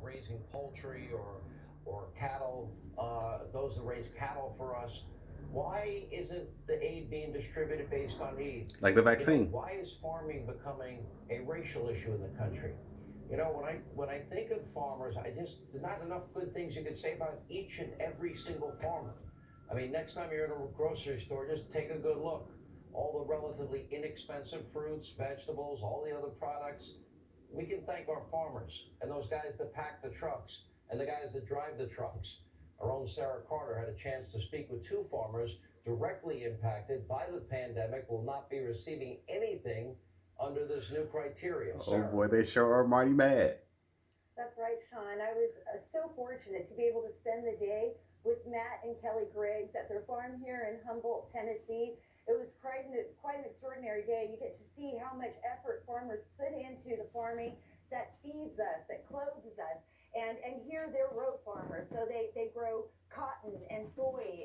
raising poultry or cattle, those that raise cattle for us. Why isn't the aid being distributed based on need? Like the You know, vaccine. why is farming becoming a racial issue in the country? You know, when I think of farmers, there's not enough good things you could say about each and every single farmer. I mean, next time you're in a grocery store, just take a good look. All the relatively inexpensive fruits, vegetables, all the other products, we can thank our farmers and those guys that pack the trucks and the guys that drive the trucks. Our own Sarah Carter had a chance to speak with two farmers directly impacted by the pandemic, will not be receiving anything under this new criteria. Oh Sarah. boy, they sure are mighty mad. That's right, Sean. I was so fortunate to be able to spend the day with Matt and Kelly Griggs at their farm here in Humboldt, Tennessee. It was quite an extraordinary day. You get to see how much effort farmers put into the farming that feeds us, that clothes us. And here they're row farmers, so they grow cotton and soy.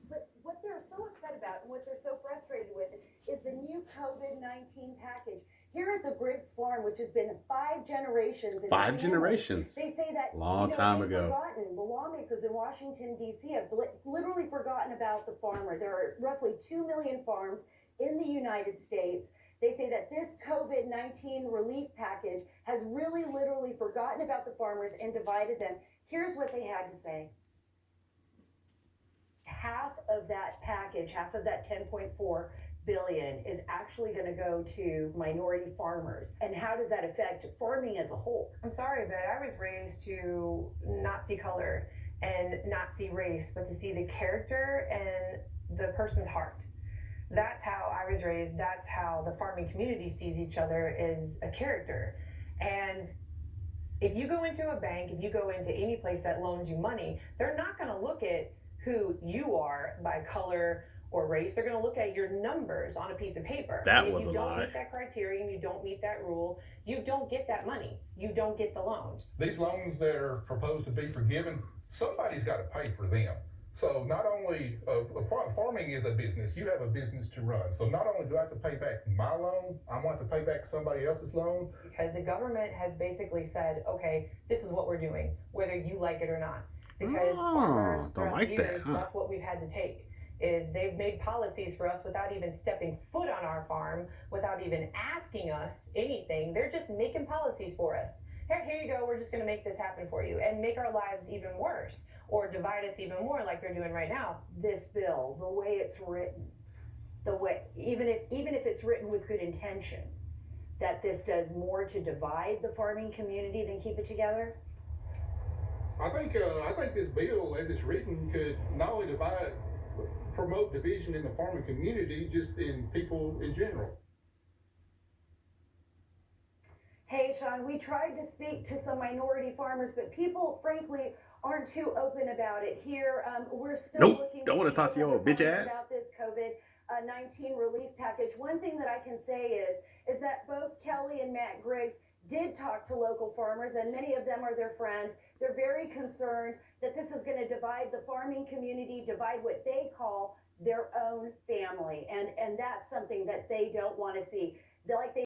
But what they're so upset about and what they're so frustrated with is the new COVID-19 package. Here at the Griggs farm, which has been 5 generations in Five this family, generations. they say that Long time they've ago. forgotten. The lawmakers in Washington D.C. have literally forgotten about the farmer. There are roughly 2 million farms in the United States. They say that this COVID-19 relief package has really literally forgotten about the farmers and divided them. Here's what they had to say. Half of that package, half of that 10.4 billion is actually going to go to minority farmers. And how does that affect farming as a whole? I'm sorry, but I was raised to not see color and not see race, but to see the character and the person's heart. That's how I was raised. That's how the farming community sees each other, is a character. And if you go into a bank, if you go into any place that loans you money, they're not going to look at who you are by color or race. They're going to look at your numbers on a piece of paper. That and was if you a don't lie. meet that criterion, you don't meet that rule, you don't get that money. You don't get the loan. These loans that are proposed to be forgiven, somebody's got to pay for them. So not only farming is a business, you have a business to run. So not only do I have to pay back my loan, I want to pay back somebody else's loan. Because the government has basically said, okay, this is what we're doing, whether you like it or not. Because farmers don't throughout like the that, years, huh? that's what we've had to take. Is they've made policies for us without even stepping foot on our farm, without even asking us anything. They're just making policies for us. Here you go, we're just going to make this happen for you and make our lives even worse or divide us even more like they're doing right now. This bill, the way it's written, even if it's written with good intention, that this does more to divide the farming community than keep it together? I think this bill, as it's written, could not only promote division in the farming community, just in people in general. Hey, Sean, we tried to speak to some minority farmers, but people, frankly, aren't too open about it. Here, we're still Nope, looking don't wanna speak talk with to your other bitch farmers ass. about this COVID-19 relief package. One thing that I can say is that both Kelly and Matt Griggs did talk to local farmers, and many of them are their friends. They're very concerned that this is going to divide the farming community, divide what they call their own family, and that's something that they don't want to see. They